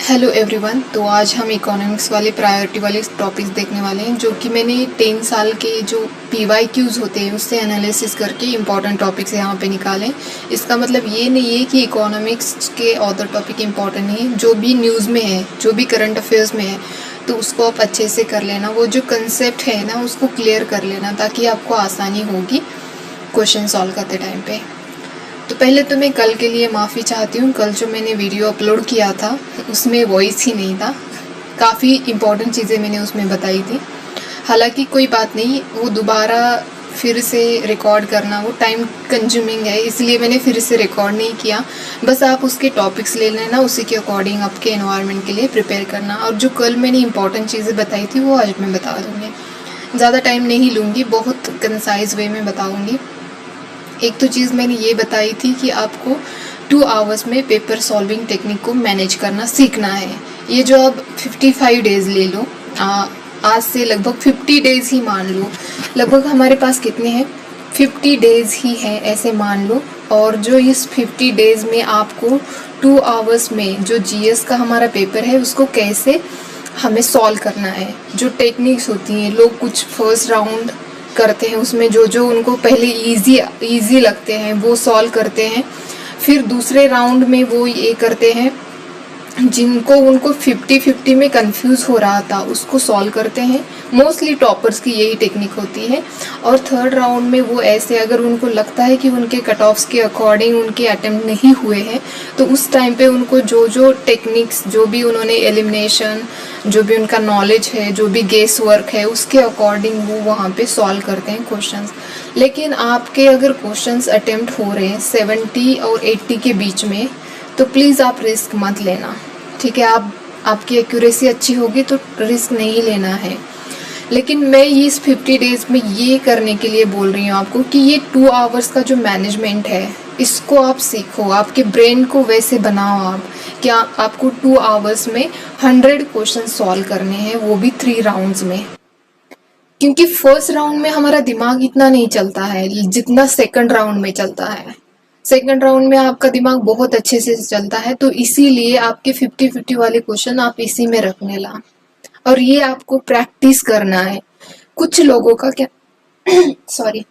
Hello everyone. तो आज हम इकोनॉमिक्स वाले प्रायोरिटी वाले टॉपिक्स देखने वाले हैं, जो कि मैंने 10 साल के जो PYQs होते हैं उससे एनालिसिस करके इंपॉर्टेंट टॉपिक्स यहाँ पे निकालें। इसका मतलब ये नहीं है कि इकोनॉमिक्स के अदर टॉपिक इंपॉर्टेंट नहीं, जो भी न्यूज़ में है, जो भी करंट अफेयर्स में है, तो उसको आप अच्छे से कर लेना। वो जो कंसेप्ट है ना, उसको क्लियर कर लेना, ताकि आपको आसानी होगी क्वेश्चन सॉल्व करते टाइम पे। तो पहले तो मैं कल के लिए माफ़ी चाहती हूँ। कल जो मैंने वीडियो अपलोड किया था उसमें वॉइस ही नहीं था, काफ़ी इम्पोर्टेंट चीज़ें मैंने उसमें बताई थी। हालांकि कोई बात नहीं, वो दोबारा फिर से रिकॉर्ड करना वो टाइम कंज्यूमिंग है, इसलिए मैंने फिर से रिकॉर्ड नहीं किया। बस आप उसके टॉपिक्स ले लेना, उसी के अकॉर्डिंग आपके एनवायरनमेंट के लिए प्रिपेयर करना। और जो कल मैंने इंपॉर्टेंट चीज़ें बताई थी वो आज मैं बता दूँगी। ज़्यादा टाइम नहीं लूँगी, बहुत कंसाइज वे में बताऊँगी। एक तो चीज़ मैंने ये बताई थी कि आपको 2 आवर्स में पेपर सॉल्विंग टेक्निक को मैनेज करना सीखना है। ये जो अब 55 डेज़ ले लो, आज से लगभग 50 डेज़ ही मान लो, लगभग हमारे पास कितने हैं, 50 डेज़ ही है ऐसे मान लो। और जो इस 50 डेज़ में आपको 2 आवर्स में जो GS का हमारा पेपर है उसको कैसे हमें सॉल्व करना है। जो टेक्निक्स होती हैं, लोग कुछ फर्स्ट राउंड करते हैं, उसमें जो जो उनको पहले इजी लगते हैं वो सॉल्व करते हैं, फिर दूसरे राउंड में वो ये करते हैं जिनको उनको 50-50 में कंफ्यूज हो रहा था उसको सॉल्व करते हैं। मोस्टली टॉपर्स की यही टेक्निक होती है। और थर्ड राउंड में वो ऐसे, अगर उनको लगता है कि उनके कट ऑफ्स के अकॉर्डिंग उनके अटेम्प्ट नहीं हुए हैं, तो उस टाइम पे उनको जो जो टेक्निक्स, जो भी उन्होंने एलिमिनेशन, जो भी उनका नॉलेज है, जो भी गेस वर्क है, उसके अकॉर्डिंग वो वहाँ पे सॉल्व करते हैं क्वेश्चंस। लेकिन आपके अगर क्वेश्चंस अटेम्प्ट हो रहे हैं 70 और 80 के बीच में, तो प्लीज़ आप रिस्क मत लेना, ठीक है। आपकी एक्यूरेसी अच्छी होगी तो रिस्क नहीं लेना है। लेकिन मैं ये इस 50 डेज़ में ये करने के लिए बोल रही हूँ आपको कि ये 2 आवर्स का जो मैनेजमेंट है इसको आप सीखो, आपके ब्रेन को वैसे बनाओ आप, क्या आपको 2 आवर्स में 100 क्वेश्चन सॉल्व करने हैं, वो भी 3 राउंड्स में। क्योंकि फर्स्ट राउंड में हमारा दिमाग इतना नहीं चलता है जितना सेकंड राउंड में चलता है। सेकंड राउंड में आपका दिमाग बहुत अच्छे से चलता है, तो इसीलिए आपके 50-50 वाले क्वेश्चन आप इसी में रखने ला। और ये आपको प्रैक्टिस करना है। कुछ लोगों का क्या सॉरी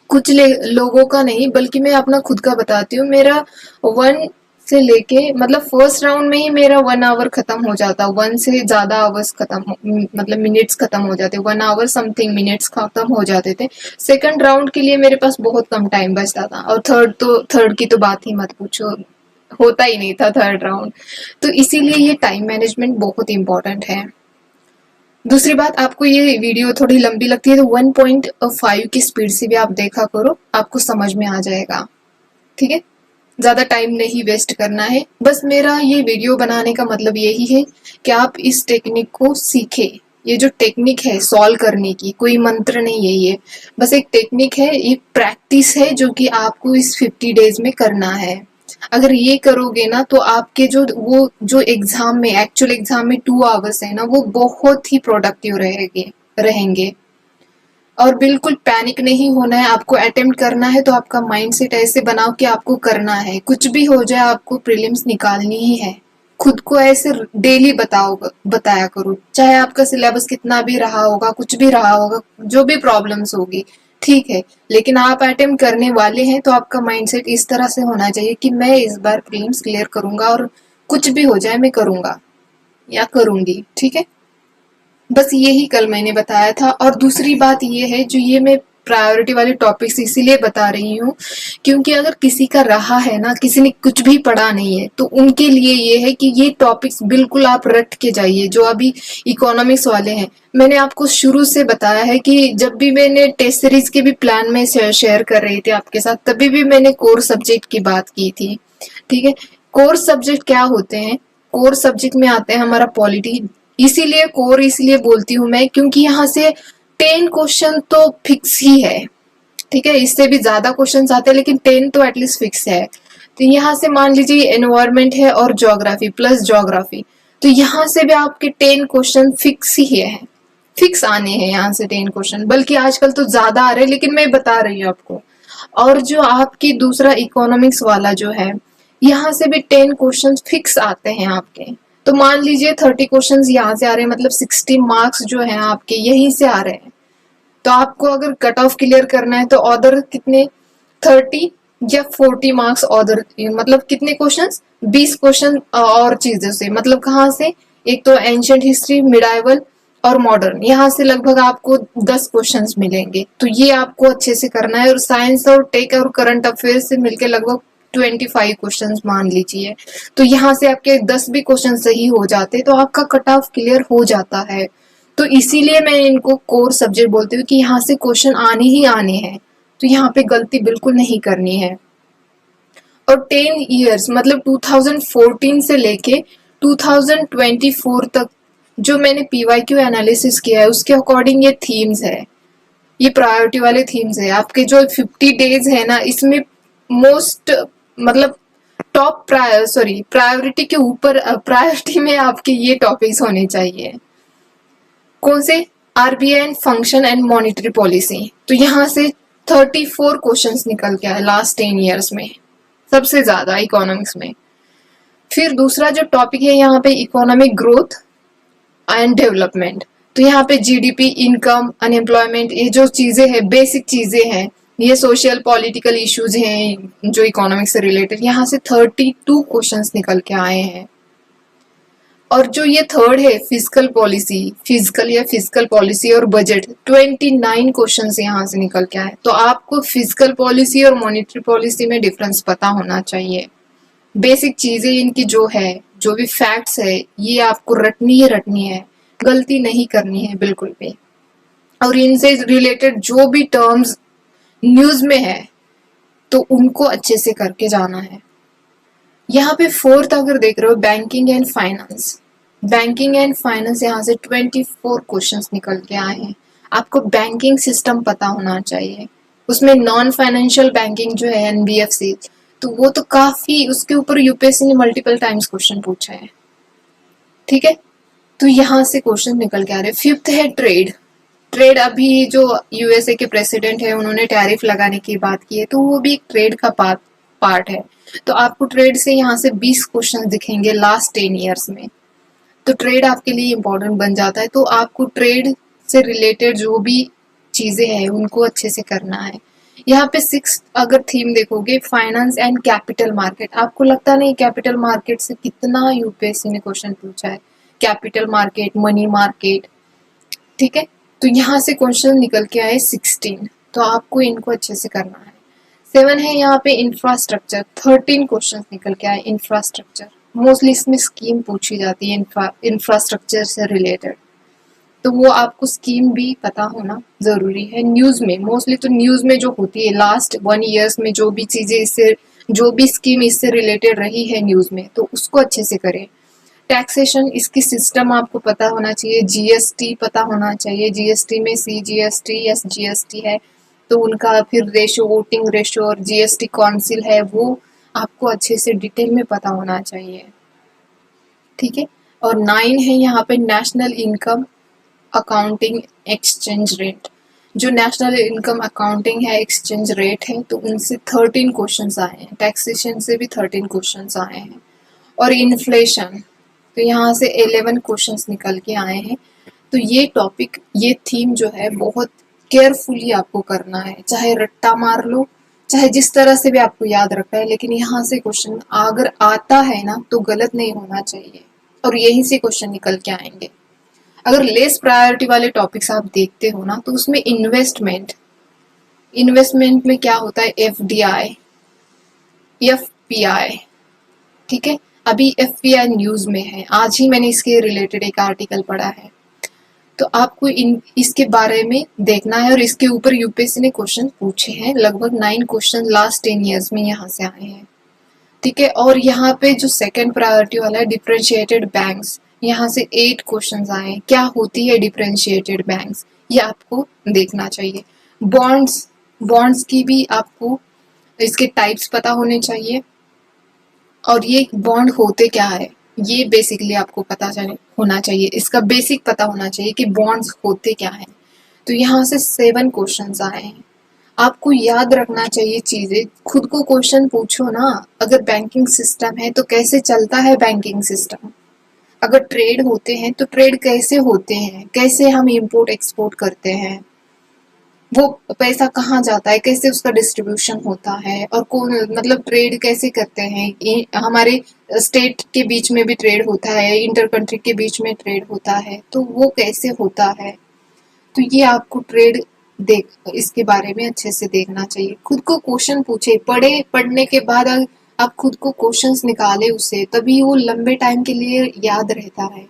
कुछ लोगों का नहीं, बल्कि मैं अपना खुद का बताती हूँ। मेरा 1 से लेके मतलब फर्स्ट राउंड में ही मेरा 1 आवर खत्म हो जाता, 1 से ज्यादा आवर्स खत्म मतलब मिनट्स खत्म हो जाते, 1 आवर समथिंग मिनट्स खत्म हो जाते थे। सेकंड राउंड के लिए मेरे पास बहुत कम टाइम बचता था, और थर्ड की तो बात ही मत पूछो, होता ही नहीं था थर्ड राउंड। तो इसीलिए ये टाइम मैनेजमेंट बहुत इंपॉर्टेंट है। दूसरी बात, आपको ये वीडियो थोड़ी लंबी लगती है तो 1.5 की स्पीड से भी आप देखा करो, आपको समझ में आ जाएगा, ठीक है। ज्यादा टाइम नहीं वेस्ट करना है। बस मेरा ये वीडियो बनाने का मतलब यही है कि आप इस टेक्निक को सीखे। ये जो टेक्निक है सॉल्व करने की, कोई मंत्र नहीं है, ये बस एक टेक्निक है, ये प्रैक्टिस है जो कि आपको इस 50 डेज में करना है। अगर ये करोगे ना तो आपके जो एग्जाम में, एक्चुअल एग्जाम में 2 आवर्स है ना, वो बहुत ही प्रोडक्टिव रहेंगे। और बिल्कुल पैनिक नहीं होना है, आपको अटेम्प्ट करना है तो आपका माइंडसेट ऐसे बनाओ कि आपको करना है, कुछ भी हो जाए आपको प्रीलिम्स निकालनी ही है। खुद को ऐसे डेली बताया करो, चाहे आपका सिलेबस कितना भी रहा होगा, कुछ भी रहा होगा, जो भी प्रॉब्लम्स होगी, ठीक है, लेकिन आप अटेम्प्ट करने वाले हैं तो आपका माइंडसेट इस तरह से होना चाहिए कि मैं इस बार प्रीलिम्स क्लियर करूंगा, और कुछ भी हो जाए मैं करूंगा या करूंगी, ठीक है। बस यही कल मैंने बताया था। और दूसरी बात ये है, जो ये मैं प्रायोरिटी वाले टॉपिक्स इसीलिए बता रही हूँ क्योंकि अगर किसी का रहा है ना, किसी ने कुछ भी पढ़ा नहीं है, तो उनके लिए ये है कि ये टॉपिक्स बिल्कुल आप रट के जाइए। जो अभी इकोनॉमिक्स वाले हैं, मैंने आपको शुरू से बताया है कि जब भी मैंने टेस्ट सीरीज के भी प्लान में शेयर कर रही थी आपके साथ, तभी भी मैंने कोर सब्जेक्ट की बात की थी, ठीक है। कोर सब्जेक्ट क्या होते हैं? कोर सब्जेक्ट में आते हैं हमारा पॉलिटी। इसीलिए कोर इसलिए बोलती हूँ मैं क्योंकि यहाँ से 10 क्वेश्चन तो फिक्स ही है, ठीक है। इससे भी ज्यादा क्वेश्चन आते हैं लेकिन 10 तो एटलीस्ट फिक्स है। तो यहाँ से मान लीजिए एनवायरमेंट है और ज्योग्राफी प्लस ज्योग्राफी, तो यहाँ से भी आपके 10 क्वेश्चन फिक्स ही है, फिक्स आने हैं यहाँ से 10 क्वेश्चन, बल्कि आजकल तो ज्यादा आ रहे हैं, लेकिन मैं बता रही हूँ आपको। और जो आपकी दूसरा इकोनॉमिक्स वाला जो है, यहाँ से भी 10 क्वेश्चन फिक्स आते हैं आपके। तो मान लीजिए 30 क्वेश्चन यहाँ से आ रहे हैं, मतलब 60 मार्क्स जो है आपके यहीं से आ रहे हैं। तो आपको अगर कट ऑफ क्लियर करना है तो ऑर्डर कितने 30 या 40 मार्क्स ऑर्डर, मतलब कितने क्वेश्चंस 20 क्वेश्चन और चीजों से, मतलब कहाँ से, एक तो एंशियंट हिस्ट्री, मिडाइवल और मॉडर्न, यहाँ से लगभग आपको 10 क्वेश्चंस मिलेंगे। तो ये आपको अच्छे से करना है। और साइंस और टेक और करंट अफेयर से मिलकर लगभग 25 क्वेश्चंस मान लीजिए। तो यहाँ से आपके 10 भी क्वेश्चन सही हो जाते तो आपका कट ऑफ क्लियर हो जाता है। तो इसीलिए मैं इनको कोर सब्जेक्ट बोलती हूँ कि यहाँ से क्वेश्चन आने ही आने हैं। तो यहाँ पे गलती बिल्कुल नहीं करनी है। और 10 इयर्स मतलब 2014 से लेके 2024 तक जो मैंने पीवाईक्यू एनालिसिस किया है उसके अकॉर्डिंग ये थीम्स है, ये प्रायोरिटी वाले थीम्स है। आपके जो 50 डेज है ना, इसमें मोस्ट मतलब टॉप प्रायोरिटी के ऊपर प्रायोरिटी में आपके ये टॉपिक्स होने चाहिए। कौन से? RBI and function and monetary policy. तो यहाँ से 34 क्वेश्चंस निकल के आए लास्ट 10 इयर्स में, सबसे ज्यादा इकोनॉमिक्स में। फिर दूसरा जो टॉपिक है यहाँ पे इकोनॉमिक ग्रोथ एंड डेवलपमेंट। तो यहाँ पे जीडीपी, इनकम, अनएम्प्लॉयमेंट, ये जो चीजें हैं, बेसिक चीजें हैं, ये सोशल पॉलिटिकल इश्यूज हैं जो इकोनॉमिक्स से रिलेटेड। यहाँ से 32 क्वेश्चंस निकल के आए हैं। और जो ये थर्ड है फिजिकल पॉलिसी और बजट, 29 क्वेश्चंस यहाँ से निकल के आए। तो आपको फिजिकल पॉलिसी और मॉनेटरी पॉलिसी में डिफरेंस पता होना चाहिए। बेसिक चीजें इनकी जो है, जो भी फैक्ट्स है, ये आपको रटनी है, गलती नहीं करनी है बिल्कुल भी। और इनसे रिलेटेड जो भी टर्म्स न्यूज में है तो उनको अच्छे से करके जाना है। यहाँ पे फोर्थ अगर देख रहे हो बैंकिंग एंड फाइनेंस, यहाँ से 24 क्वेश्चंस निकल के आए हैं। आपको बैंकिंग सिस्टम पता होना चाहिए। उसमें नॉन फाइनेंशियल बैंकिंग जो है एनबीएफसी, तो वो तो काफी, उसके ऊपर यूपीएससी ने मल्टीपल टाइम्स क्वेश्चन पूछा है। ठीक है, तो यहाँ से क्वेश्चन निकल के आ रहे। फिफ्थ है ट्रेड अभी जो यूएसए के प्रेसिडेंट है उन्होंने टैरिफ लगाने की बात की है, तो वो भी एक ट्रेड का पार्ट है। तो आपको ट्रेड से यहाँ से 20 क्वेश्चन दिखेंगे लास्ट 10 इयर्स में। तो ट्रेड आपके लिए इम्पोर्टेंट बन जाता है। तो आपको ट्रेड से रिलेटेड जो भी चीजें हैं उनको अच्छे से करना है। यहाँ पे 6 अगर थीम देखोगे, फाइनेंस एंड कैपिटल मार्केट। आपको लगता नहीं कैपिटल मार्केट से कितना यूपीएससी ने क्वेश्चन पूछा है? कैपिटल मार्केट, मनी मार्केट, ठीक है। तो यहाँ से क्वेश्चन निकल के आए 16। तो आपको इनको अच्छे से करना है। 7 है यहाँ पे इंफ्रास्ट्रक्चर, 13 क्वेश्चन निकल के आए इंफ्रास्ट्रक्चर। मोस्टली इसमें स्कीम पूछी जाती है इंफ्रास्ट्रक्चर से रिलेटेड, तो वो आपको स्कीम भी पता होना जरूरी है। न्यूज में मोस्टली, तो न्यूज में जो होती है लास्ट 1 ईयर्स में जो भी चीजें इससे, जो भी स्कीम इससे रिलेटेड रही है न्यूज में, तो उसको अच्छे से करें। टैक्सेशन, इसकी सिस्टम आपको पता होना चाहिए। जीएसटी पता होना चाहिए। जीएसटी में सीजीएसटी, एसजीएसटी है, तो उनका फिर रेशियो, वोटिंग रेशियो और जीएसटी काउंसिल है, वो आपको अच्छे से डिटेल में पता होना चाहिए। ठीक है। और 9 है यहाँ पे national income accounting exchange rate. जो नेशनल इनकम अकाउंटिंग है, एक्सचेंज रेट है, तो उनसे 13 क्वेश्चंस आए हैं। टैक्सेशन से भी 13 क्वेश्चंस आए हैं। और इन्फ्लेशन, तो यहाँ से 11 क्वेश्चंस निकल के आए हैं। तो ये टॉपिक, ये थीम जो है बहुत केयरफुली आपको करना है। चाहे रट्टा मार लो, चाहे जिस तरह से भी आपको याद रखना है, लेकिन यहाँ से क्वेश्चन अगर आता है ना तो गलत नहीं होना चाहिए, और यहीं से क्वेश्चन निकल के आएंगे। अगर लेस प्रायोरिटी वाले टॉपिक्स आप देखते हो ना, तो उसमें इन्वेस्टमेंट में क्या होता है, एफडीआई, एफपीआई, ठीक है। अभी एफपीआई न्यूज में है, आज ही मैंने इसके रिलेटेड एक आर्टिकल पढ़ा है। तो आपको इसके बारे में देखना है, और इसके ऊपर यूपीएससी ने क्वेश्चन पूछे हैं। लगभग 9 क्वेश्चन लास्ट 10 इयर्स में यहाँ से आए हैं। ठीक है। और यहाँ पे जो सेकंड प्रायोरिटी वाला है डिफरेंशिएटेड बैंक्स, यहाँ से 8 क्वेश्चंस आए हैं। क्या होती है डिफरेंशिएटेड बैंक्स, ये आपको देखना चाहिए। बॉन्ड्स की भी आपको इसके टाइप्स पता होने चाहिए, और ये बॉन्ड होते क्या है ये बेसिकली आपको पता होना चाहिए। इसका बेसिक पता होना चाहिए कि बॉन्ड्स होते क्या है। तो यहाँ से 7 क्वेश्चंस आए हैं। आपको याद रखना चाहिए चीजें, खुद को क्वेश्चन पूछो ना। अगर बैंकिंग सिस्टम है तो कैसे चलता है बैंकिंग सिस्टम, अगर ट्रेड होते हैं तो ट्रेड कैसे होते हैं, कैसे हम इंपोर्ट एक्सपोर्ट करते हैं, वो पैसा कहाँ जाता है, कैसे उसका डिस्ट्रीब्यूशन होता है, और कौन मतलब ट्रेड कैसे करते हैं, हमारे स्टेट के बीच में भी ट्रेड होता है, इंटर कंट्री के बीच में ट्रेड होता है, तो वो कैसे होता है। तो ये आपको ट्रेड देख इसके बारे में अच्छे से देखना चाहिए। खुद को क्वेश्चन पूछे, पढ़ने के बाद आप खुद को क्वेश्चंस निकाले उससे, तभी वो लंबे टाइम के लिए याद रहता है।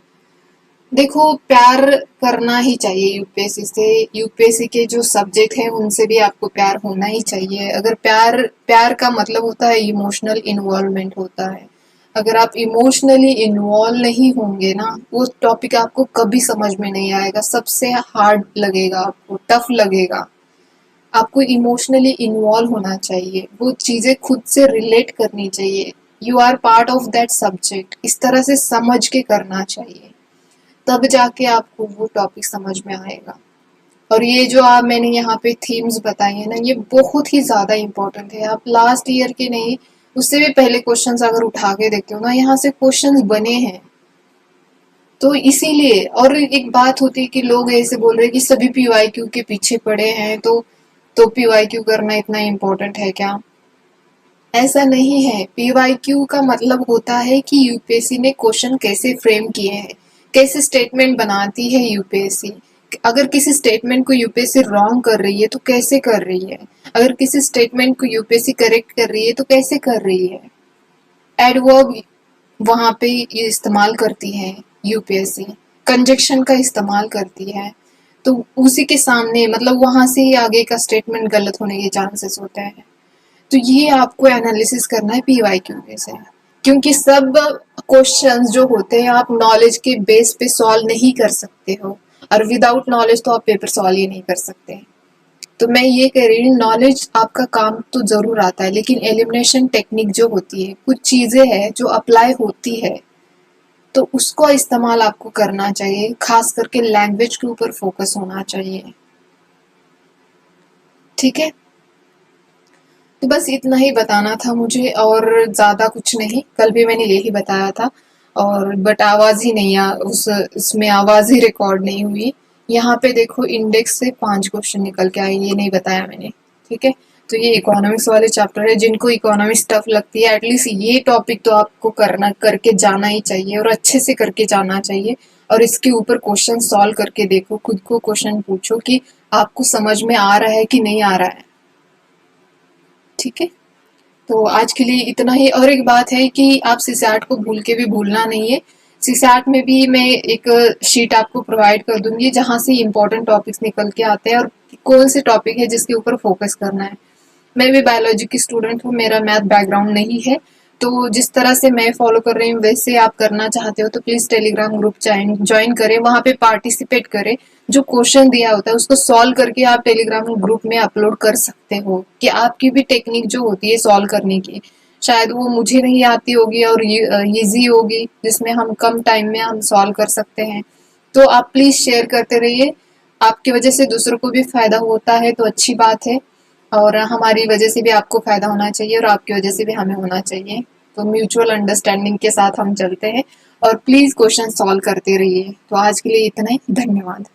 देखो, प्यार करना ही चाहिए यूपीएससी से। यूपीएससी के जो सब्जेक्ट हैं उनसे भी आपको प्यार होना ही चाहिए। अगर प्यार प्यार का मतलब होता है इमोशनल इन्वॉल्वमेंट होता है। अगर आप इमोशनली इन्वॉल्व नहीं होंगे ना, वो टॉपिक आपको कभी समझ में नहीं आएगा, सबसे हार्ड लगेगा आपको, टफ लगेगा। आपको इमोशनली इन्वॉल्व होना चाहिए, वो चीजें खुद से रिलेट करनी चाहिए। You are part of that subject, इस तरह से समझ के करना चाहिए, तब जाके आपको वो टॉपिक समझ में आएगा। और ये जो आप मैंने यहाँ पे थीम्स बताई है ना, ये बहुत ही ज्यादा इम्पोर्टेंट है। आप लास्ट ईयर के नहीं, उससे भी पहले क्वेश्चंस अगर उठा के देखते हो ना, यहाँ से क्वेश्चंस बने हैं। तो इसीलिए, और एक बात होती है कि लोग ऐसे बोल रहे हैं कि सभी पीवाईक्यू के पीछे पड़े हैं, तो पीवाईक्यू करना इतना इम्पोर्टेंट है क्या? ऐसा नहीं है। पीवाईक्यू का मतलब होता है कि यूपीएससी ने क्वेश्चन कैसे फ्रेम किए हैं, कैसे स्टेटमेंट बनाती है यूपीएससी। अगर किसी स्टेटमेंट को यूपीएससी रॉन्ग कर रही है तो कैसे कर रही है, अगर किसी स्टेटमेंट को यूपीएससी करेक्ट कर रही है तो कैसे कर रही है। एडवर्ब वहां पे ये इस्तेमाल करती है यूपीएससी, कंजक्शन का इस्तेमाल करती है, तो उसी के सामने मतलब वहां से ही आगे का स्टेटमेंट गलत होने के चांसेस होते हैं। तो ये आपको एनालिसिस करना है पीवाईक्यू में से, क्योंकि सब क्वेश्चंस जो होते हैं आप नॉलेज के बेस पे सॉल्व नहीं कर सकते हो, और विदाउट नॉलेज तो आप पेपर सॉल्व ही नहीं कर सकते। तो मैं ये कह रही हूँ, नॉलेज आपका काम तो जरूर आता है, लेकिन एलिमिनेशन टेक्निक जो होती है, कुछ चीजें हैं जो अप्लाई होती है, तो उसको इस्तेमाल आपको करना चाहिए। खास करके लैंग्वेज के ऊपर फोकस होना चाहिए। ठीक है, तो बस इतना ही बताना था मुझे, और ज्यादा कुछ नहीं। कल भी मैंने यही बताया था, और बट आवाज ही नहीं उसमें आवाज ही रिकॉर्ड नहीं हुई। यहाँ पे देखो, इंडेक्स से 5 क्वेश्चन निकल के आए, ये नहीं बताया मैंने। ठीक है, तो ये इकोनॉमिक्स वाले चैप्टर है। जिनको इकोनॉमिक्स टफ लगती है, एटलीस्ट ये टॉपिक तो आपको करके जाना ही चाहिए, और अच्छे से करके जाना चाहिए। और इसके ऊपर क्वेश्चन सॉल्व करके देखो, खुद को क्वेश्चन पूछो कि आपको समझ में आ रहा है कि नहीं आ रहा है। ठीक है, तो आज के लिए इतना ही। और एक बात है कि आप सीसैट को भूल के भी भूलना नहीं है। सीसैट में भी मैं एक शीट आपको प्रोवाइड कर दूंगी, जहां से इम्पोर्टेंट टॉपिक्स निकल के आते हैं और कौन से टॉपिक है जिसके ऊपर फोकस करना है। मैं भी बायोलॉजी की स्टूडेंट हूँ, मेरा मैथ बैकग्राउंड नहीं है, तो जिस तरह से मैं फॉलो कर रही हूँ वैसे आप करना चाहते हो तो प्लीज टेलीग्राम ग्रुप ज्वाइन करें, वहां पे पार्टिसिपेट करें। जो क्वेश्चन दिया होता है उसको सॉल्व करके आप टेलीग्राम ग्रुप में अपलोड कर सकते हो, कि आपकी भी टेक्निक जो होती है सॉल्व करने की, शायद वो मुझे नहीं आती होगी और इजी होगी, जिसमें हम कम टाइम में हम सॉल्व कर सकते हैं। तो आप प्लीज शेयर करते रहिए, आपकी वजह से दूसरों को भी फायदा होता है तो अच्छी बात है, और हमारी वजह से भी आपको फायदा होना चाहिए और आपकी वजह से भी हमें होना चाहिए। तो म्यूचुअल अंडरस्टैंडिंग के साथ हम चलते हैं, और प्लीज क्वेश्चन सॉल्व करते रहिए। तो आज के लिए इतना ही, धन्यवाद।